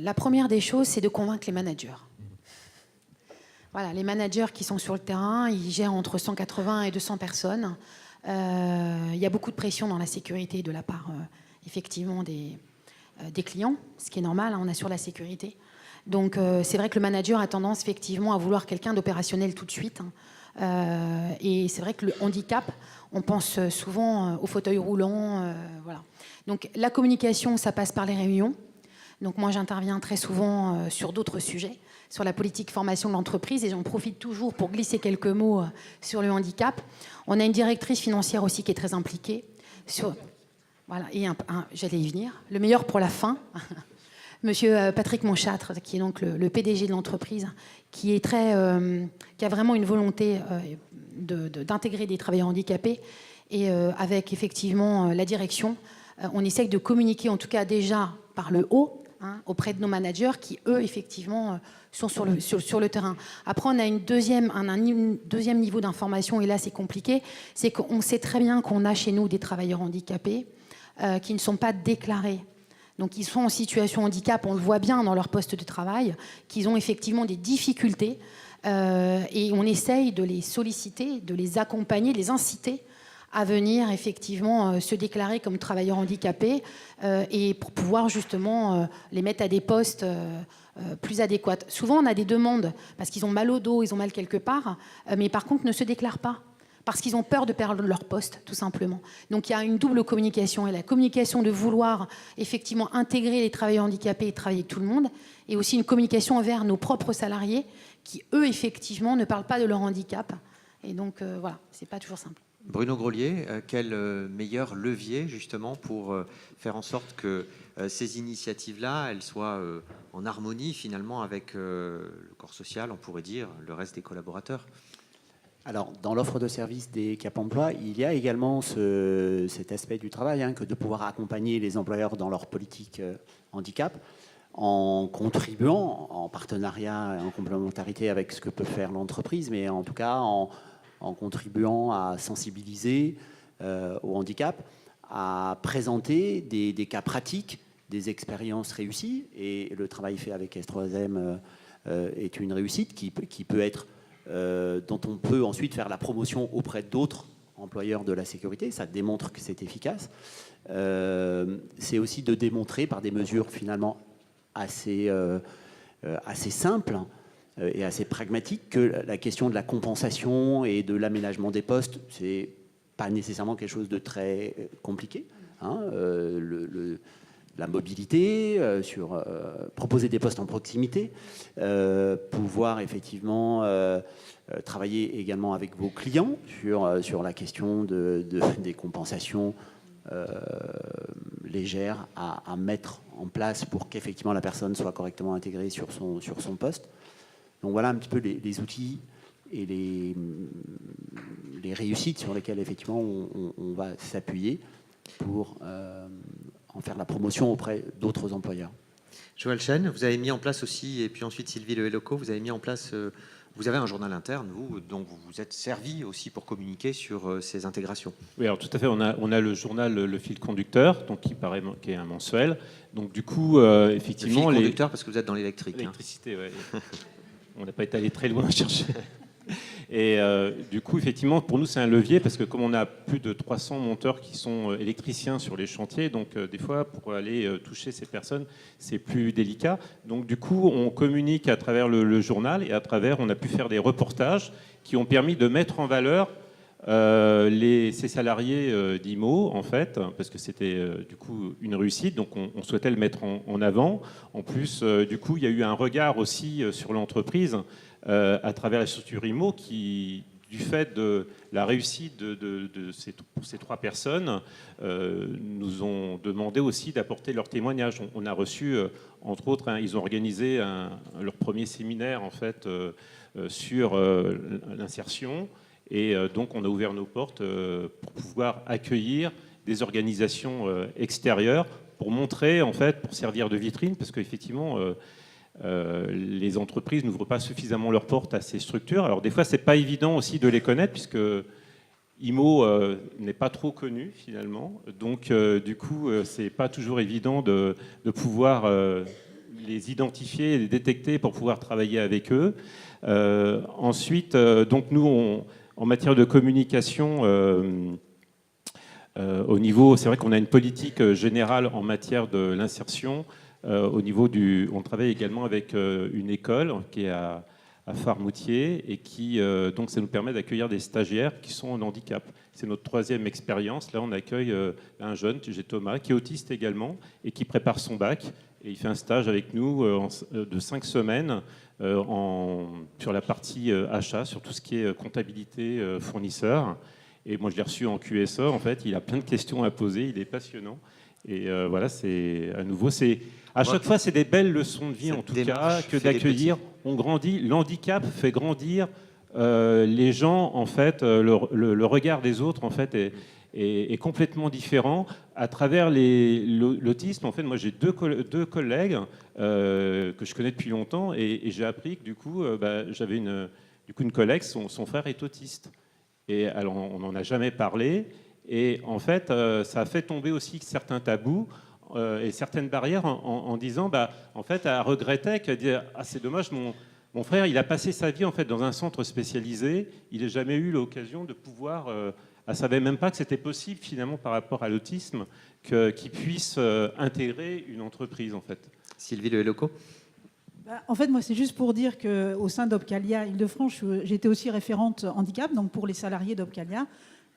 La première des choses, c'est de convaincre les managers. Voilà, les managers qui sont sur le terrain, ils gèrent entre 180 et 200 personnes. Il y a beaucoup de pression dans la sécurité de la part effectivement des clients, ce qui est normal, hein, on assure la sécurité. Donc c'est vrai que le manager a tendance effectivement à vouloir quelqu'un d'opérationnel tout de suite. Et c'est vrai que le handicap, on pense souvent au fauteuil roulant. Voilà. Donc la communication, ça passe par les réunions. Donc moi j'interviens très souvent sur d'autres sujets, sur la politique formation de l'entreprise, et j'en profite toujours pour glisser quelques mots sur le handicap. On a une directrice financière aussi qui est très impliquée sur... Voilà, et j'allais y venir. Le meilleur pour la fin, Monsieur Patrick Monchâtre, qui est donc le PDG de l'entreprise, qui a vraiment une volonté d'intégrer des travailleurs handicapés, et avec effectivement la direction, on essaye de communiquer, en tout cas déjà par le haut, hein, auprès de nos managers qui, eux, effectivement, sont sur le terrain. Après, on a un deuxième niveau d'information, et là, c'est compliqué, c'est qu'on sait très bien qu'on a chez nous des travailleurs handicapés qui ne sont pas déclarés. Donc ils sont en situation de handicap, on le voit bien dans leur poste de travail, qu'ils ont effectivement des difficultés, et on essaye de les solliciter, de les accompagner, de les inciter à venir effectivement se déclarer comme travailleurs handicapés, et pour pouvoir justement les mettre à des postes plus adéquats. Souvent on a des demandes parce qu'ils ont mal au dos, ils ont mal quelque part, mais par contre ne se déclarent pas, parce qu'ils ont peur de perdre leur poste, tout simplement. Donc il y a une double communication, et la communication de vouloir effectivement intégrer les travailleurs handicapés et travailler avec tout le monde, et aussi une communication envers nos propres salariés qui, eux, effectivement, ne parlent pas de leur handicap. Et donc, voilà, c'est pas toujours simple. Bruno Grolier, quel meilleur levier, justement, pour faire en sorte que ces initiatives-là, elles soient en harmonie, finalement, avec le corps social, on pourrait dire, le reste des collaborateurs? Alors, dans l'offre de service des Cap Emploi, il y a également cet aspect du travail, hein, que de pouvoir accompagner les employeurs dans leur politique handicap. en contribuant, en partenariat et en complémentarité avec ce que peut faire l'entreprise, mais en tout cas en contribuant à sensibiliser au handicap, à présenter des cas pratiques, des expériences réussies. Et le travail fait avec S3M est une réussite qui peut être, dont on peut ensuite faire la promotion auprès d'autres employeurs de la sécurité. Ça démontre que c'est efficace. C'est aussi de démontrer par des mesures finalement assez simples et assez pragmatiques que la question de la compensation et de l'aménagement des postes, c'est pas nécessairement quelque chose de très compliqué. La mobilité, proposer des postes en proximité, pouvoir effectivement travailler également avec vos clients sur la question des compensations légères à mettre en place pour qu'effectivement la personne soit correctement intégrée sur son poste. Donc voilà un petit peu les outils et les réussites sur lesquelles effectivement on va s'appuyer pour en faire la promotion auprès d'autres employeurs. Joël Chen, vous avez mis en place aussi, et puis ensuite Sylvie Lehelocco, vous avez mis en place, vous avez un journal interne, vous, dont vous vous êtes servi aussi pour communiquer sur ces intégrations. Oui, alors tout à fait, on a le journal Le Fil Conducteur, donc qui est un mensuel. Donc du coup, effectivement... Le fil conducteur, parce que vous êtes dans l'électrique. L'électricité, oui. On n'a pas été allé très loin chercher. Et du coup, effectivement, pour nous, c'est un levier parce que comme on a plus de 300 monteurs qui sont électriciens sur les chantiers, donc des fois, pour aller toucher ces personnes, c'est plus délicat. Donc du coup, on communique à travers le journal et à travers, on a pu faire des reportages qui ont permis de mettre en valeur ces salariés d'IMO, en fait, parce que c'était du coup une réussite, donc on souhaitait le mettre en avant. En plus, du coup, il y a eu un regard aussi sur l'entreprise à travers la structure IMO qui, du fait de la réussite pour ces 3 personnes, nous ont demandé aussi d'apporter leur témoignage. On a reçu, entre autres, ils ont organisé leur premier séminaire en fait sur l'insertion. Et donc, on a ouvert nos portes pour pouvoir accueillir des organisations extérieures pour montrer, en fait, pour servir de vitrine, parce qu'effectivement, les entreprises n'ouvrent pas suffisamment leurs portes à ces structures. Alors, des fois, c'est pas évident aussi de les connaître, puisque IMO n'est pas trop connu, finalement. Donc, du coup, c'est pas toujours évident de pouvoir les identifier et les détecter pour pouvoir travailler avec eux. Ensuite, donc, nous, en matière de communication, au niveau, c'est vrai qu'on a une politique générale en matière de l'insertion. Au niveau on travaille également avec une école qui est à Farmoutier et qui, donc, ça nous permet d'accueillir des stagiaires qui sont en handicap. C'est notre 3e expérience. Là, on accueille un jeune, j'ai Thomas, qui est autiste également et qui prépare son bac. Et il fait un stage avec nous de 5 semaines sur la partie achat, sur tout ce qui est comptabilité fournisseur. Et moi, je l'ai reçu en QSA. En fait, il a plein de questions à poser. Il est passionnant. Et voilà, c'est à nouveau, à chaque fois, c'est des belles leçons de vie, en tout cas, que d'accueillir. On grandit. L'handicap fait grandir les gens. En fait, le regard des autres, en fait, est complètement différent à travers l'autisme. En fait, moi, j'ai deux collègues que je connais depuis longtemps et j'ai appris que du coup, j'avais une collègue, son frère est autiste. Et alors, on n'en a jamais parlé. Et en fait, ça a fait tomber aussi certains tabous et certaines barrières en disant, en fait, elle regrettait qu'elle disait, c'est dommage, mon frère, il a passé sa vie en fait dans un centre spécialisé. Il n'a jamais eu l'occasion de pouvoir. Elle ne savait même pas que c'était possible finalement par rapport à l'autisme qu'il puisse intégrer une entreprise en fait. Sylvie Lehelocco. En fait, moi, c'est juste pour dire qu'au sein d'Opcalia Île-de-France, j'étais aussi référente handicap, donc pour les salariés d'Opcalia.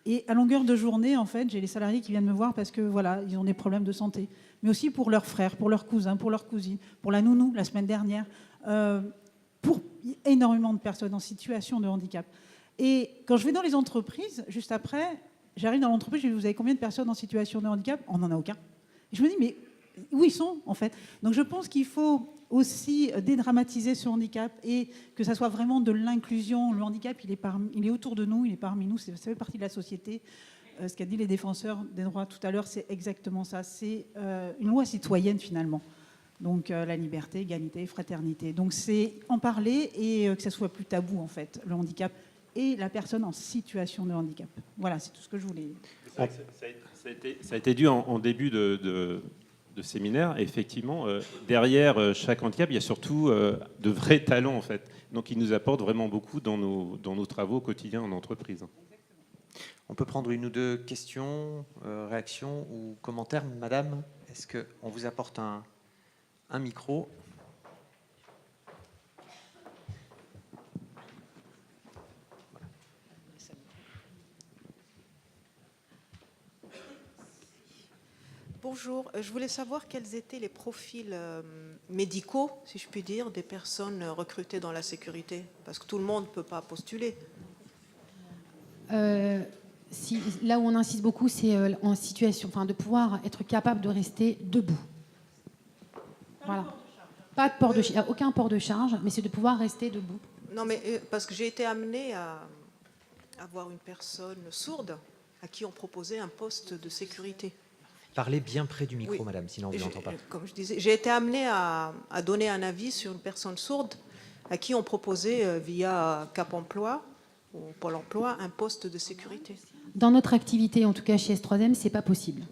Et à longueur de journée, en fait, j'ai les salariés qui viennent me voir parce que voilà, ils ont des problèmes de santé, mais aussi pour leurs frères, pour leurs cousins, pour leurs cousines, pour la nounou la semaine dernière, pour énormément de personnes en situation de handicap. Et quand je vais dans les entreprises, juste après, j'arrive dans l'entreprise, je dis, vous avez combien de personnes en situation de handicap? On n'en a aucun. Et je me dis, mais où ils sont, en fait? Donc je pense qu'il faut aussi dédramatiser ce handicap et que ça soit vraiment de l'inclusion. Le handicap, il est autour de nous, il est parmi nous, ça fait partie de la société. Ce qu'a dit les défenseurs des droits tout à l'heure, c'est exactement ça. C'est une loi citoyenne, finalement. Donc la liberté, égalité, fraternité. Donc c'est en parler et que ça soit plus tabou en fait, le handicap et la personne en situation de handicap. Voilà, c'est tout ce que je voulais. Ça a été dit en début de séminaire. Et effectivement, derrière chaque handicap, il y a surtout de vrais talents en fait. Donc ils nous apportent vraiment beaucoup dans nos travaux quotidiens en entreprise. On peut prendre une ou deux questions, réactions ou commentaires. Madame, est-ce qu'on vous apporte un micro? Bonjour, je voulais savoir quels étaient les profils médicaux, si je puis dire, des personnes recrutées dans la sécurité, parce que tout le monde ne peut pas postuler. Là où on insiste beaucoup, c'est en situation, de pouvoir être capable de rester debout. Voilà. Pas de port de charge, aucun port de charge, mais c'est de pouvoir rester debout. Non, mais parce que j'ai été amenée à avoir une personne sourde à qui on proposait un poste de sécurité. Parlez bien près du micro, Oui. madame, sinon on ne vous entend pas. Comme je disais, j'ai été amenée à donner un avis sur une personne sourde à qui on proposait via Cap Emploi ou Pôle Emploi un poste de sécurité. Dans notre activité, en tout cas chez S3M, c'est pas possible.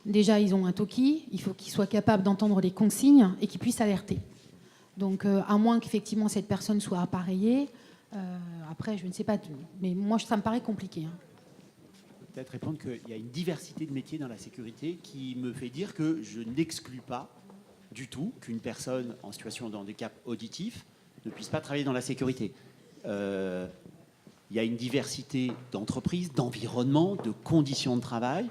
Déjà, ils ont un talkie, il faut qu'ils soient capables d'entendre les consignes et qu'ils puissent alerter. Donc, à moins qu'effectivement cette personne soit appareillée, après, je ne sais pas, mais moi, ça me paraît compliqué. Peut-être répondre qu'il y a une diversité de métiers dans la sécurité qui me fait dire que je n'exclus pas du tout qu'une personne en situation de handicap auditif ne puisse pas travailler dans la sécurité. Il y a une diversité d'entreprises, d'environnements, de conditions de travail,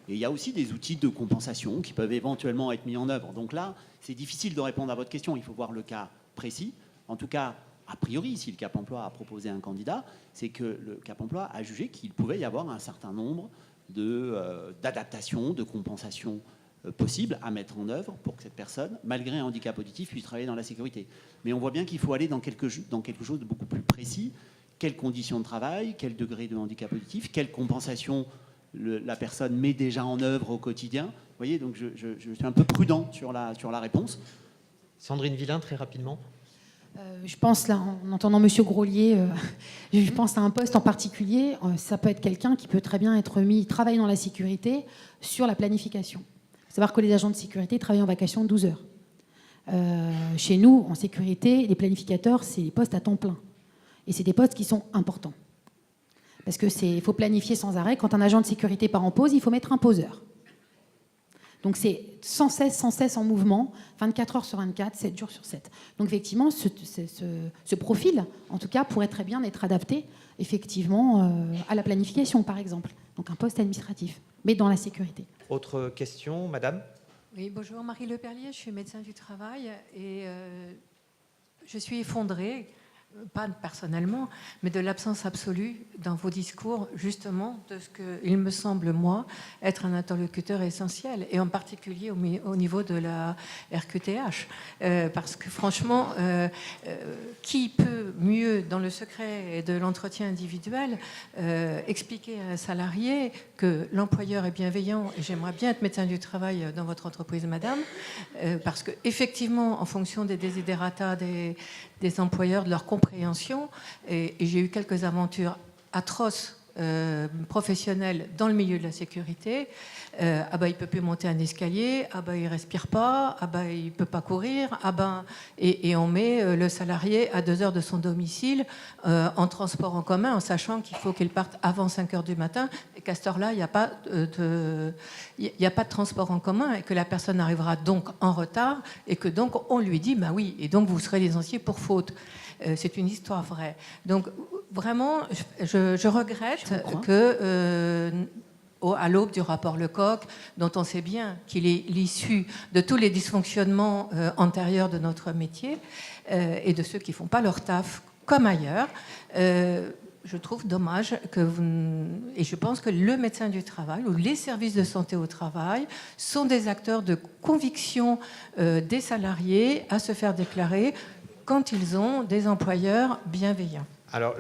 et il y a aussi des outils de compensation qui peuvent éventuellement être mis en œuvre. Donc là, c'est difficile de répondre à votre question, il faut voir le cas précis. En tout cas, a priori, si le Cap Emploi a proposé un candidat, c'est que le Cap Emploi a jugé qu'il pouvait y avoir un certain nombre d'adaptations, de compensations possibles à mettre en œuvre pour que cette personne, malgré un handicap auditif, puisse travailler dans la sécurité. Mais on voit bien qu'il faut aller dans quelque chose de beaucoup plus précis. Quelles conditions de travail, quel degré de handicap auditif, quelle compensation la personne met déjà en œuvre au quotidien. Vous voyez, donc je suis un peu prudent sur la réponse. Sandrine Villain, très rapidement. Je pense, là, en entendant M. Groslier, je pense à un poste en particulier. Ça peut être quelqu'un qui peut très bien être travailler dans la sécurité sur la planification. Il faut savoir que les agents de sécurité travaillent en vacation 12 heures. Chez nous, en sécurité, les planificateurs, c'est les postes à temps plein. Et c'est des postes qui sont importants. Parce qu'il faut planifier sans arrêt. Quand un agent de sécurité part en pause, il faut mettre un poseur. Donc c'est sans cesse en mouvement, 24 heures sur 24, 7 jours sur 7. Donc effectivement, ce profil, en tout cas, pourrait très bien être adapté effectivement à la planification, par exemple. Donc un poste administratif, mais dans la sécurité. Autre question, madame? Oui, bonjour, Marie Leperlier, je suis médecin du travail et je suis effondrée, pas personnellement, mais de l'absence absolue dans vos discours, justement, de ce qu'il me semble, moi, être un interlocuteur essentiel, et en particulier au niveau de la RQTH. Parce que franchement, qui peut mieux, dans le secret de l'entretien individuel, expliquer à un salarié que l'employeur est bienveillant, et j'aimerais bien être médecin du travail dans votre entreprise, madame, parce qu'effectivement, en fonction des desiderata des employeurs, de leur compréhension, et j'ai eu quelques aventures atroces professionnelles dans le milieu de la sécurité. Ah bah il peut plus monter un escalier, ah bah il respire pas, ah bah il peut pas courir, ah bah et on met le salarié à 2 heures de son domicile en transport en commun, en sachant qu'il faut qu'il parte avant 5 heures du matin et qu'à cette heure-là il n'y a pas de transport en commun et que la personne arrivera donc en retard et que donc on lui dit bah oui et donc vous serez licencié pour faute. C'est une histoire vraie. Donc vraiment, je regrette que, à l'aube du rapport Lecoq, dont on sait bien qu'il est l'issue de tous les dysfonctionnements antérieurs de notre métier et de ceux qui ne font pas leur taf comme ailleurs, je trouve dommage que et je pense que le médecin du travail ou les services de santé au travail sont des acteurs de conviction des salariés à se faire déclarer quand ils ont des employeurs bienveillants. Alors,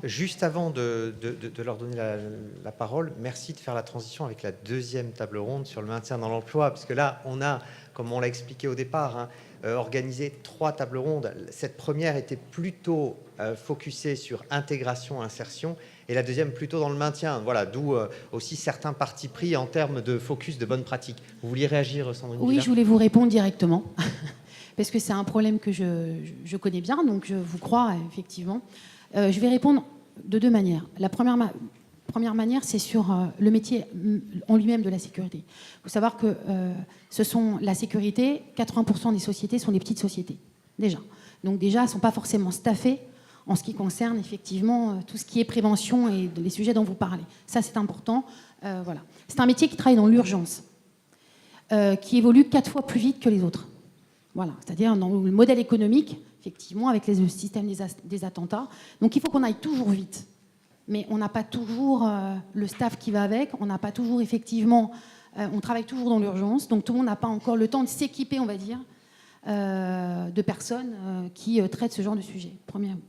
juste avant de leur donner la parole, merci de faire la transition avec la deuxième table ronde sur le maintien dans l'emploi, parce que là, on a, comme on l'a expliqué au départ, organisé 3 tables rondes. Cette première était plutôt focusée sur intégration, insertion, et la deuxième plutôt dans le maintien. Voilà, d'où aussi certains partis pris en termes de focus de bonnes pratiques. Vous vouliez réagir, Sandrine Oui, Villard ? je voulais vous répondre directement, parce que c'est un problème que je connais bien, donc je vous crois, effectivement. Je vais répondre de 2 manières. La première manière, c'est sur le métier en lui-même de la sécurité. Il faut savoir que la sécurité, 80% des sociétés sont des petites sociétés, déjà. Donc déjà, elles ne sont pas forcément staffées en ce qui concerne, effectivement, tout ce qui est prévention et les sujets dont vous parlez. Ça, c'est important. Voilà. C'est un métier qui travaille dans l'urgence, qui évolue 4 fois plus vite que les autres. Voilà, c'est-à-dire dans le modèle économique, effectivement, avec le système des attentats. Donc il faut qu'on aille toujours vite. Mais on n'a pas toujours le staff qui va avec, on n'a pas toujours, effectivement, on travaille toujours dans l'urgence, donc tout le monde n'a pas encore le temps de s'équiper, on va dire, de personnes qui traitent ce genre de sujet.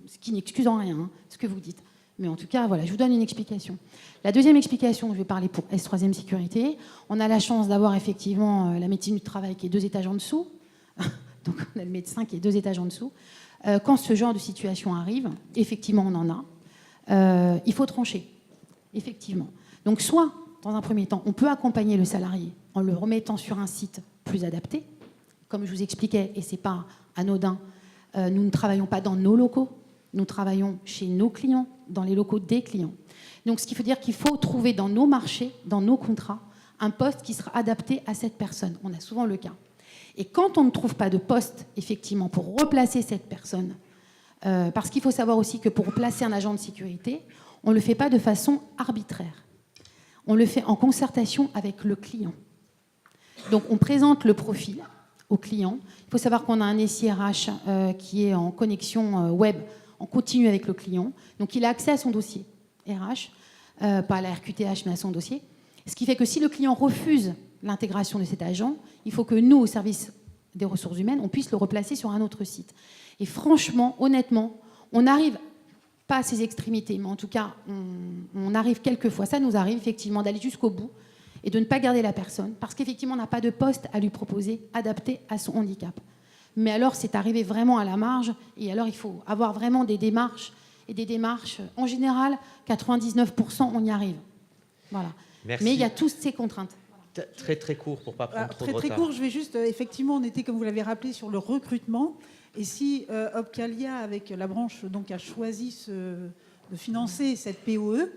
Ce qui n'excuse en rien, ce que vous dites. Mais en tout cas, voilà, je vous donne une explication. La deuxième explication, je vais parler pour S3e Sécurité. On a la chance d'avoir effectivement la médecine du travail qui est 2 étages en dessous. Donc on a le médecin qui est 2 étages en dessous. Quand ce genre de situation arrive, effectivement on en a, il faut trancher, effectivement. Donc soit, dans un premier temps, on peut accompagner le salarié en le remettant sur un site plus adapté. Comme je vous expliquais, et ce n'est pas anodin, nous ne travaillons pas dans nos locaux, nous travaillons chez nos clients, dans les locaux des clients. Donc ce qui veut dire qu'il faut trouver dans nos marchés, dans nos contrats, un poste qui sera adapté à cette personne. On a souvent le cas. Et quand on ne trouve pas de poste, effectivement, pour replacer cette personne, parce qu'il faut savoir aussi que pour placer un agent de sécurité, on ne le fait pas de façon arbitraire. On le fait en concertation avec le client. Donc on présente le profil au client. Il faut savoir qu'on a un SIRH qui est en connexion web, en continu avec le client. Donc il a accès à son dossier RH, pas à la RQTH, mais à son dossier. Ce qui fait que si le client refuse l'intégration de cet agent, il faut que nous, au service des ressources humaines, on puisse le replacer sur un autre site. Et franchement, honnêtement, on n'arrive pas à ces extrémités, mais en tout cas, on arrive quelquefois, ça nous arrive effectivement d'aller jusqu'au bout et de ne pas garder la personne, parce qu'effectivement, on n'a pas de poste à lui proposer adapté à son handicap. Mais alors, c'est arrivé vraiment à la marge, et alors il faut avoir vraiment des démarches, et des démarches, en général, 99%, on y arrive. Voilà. Merci. Mais il y a toutes ces contraintes. Très très court pour ne pas prendre trop de retard. Très court, je vais juste, effectivement, on était, comme vous l'avez rappelé, sur le recrutement. Et si Opcalia, avec la branche, donc, a choisi de financer cette POE,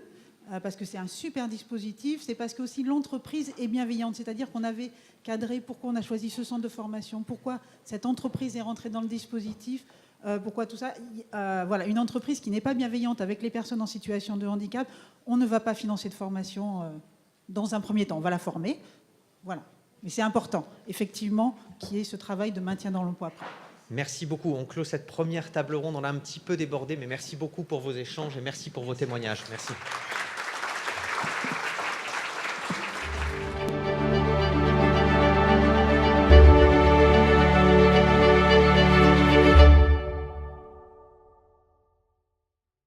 parce que c'est un super dispositif, c'est parce que aussi l'entreprise est bienveillante. C'est-à-dire qu'on avait cadré pourquoi on a choisi ce centre de formation, pourquoi cette entreprise est rentrée dans le dispositif, pourquoi tout ça. Voilà, une entreprise qui n'est pas bienveillante avec les personnes en situation de handicap, on ne va pas financer de formation dans un premier temps. On va la former, voilà. Mais c'est important, effectivement, qu'il y ait ce travail de maintien dans l'emploi après. Merci beaucoup. On clôt cette première table ronde. On a un petit peu débordé, mais merci beaucoup pour vos échanges et merci pour vos témoignages. Merci.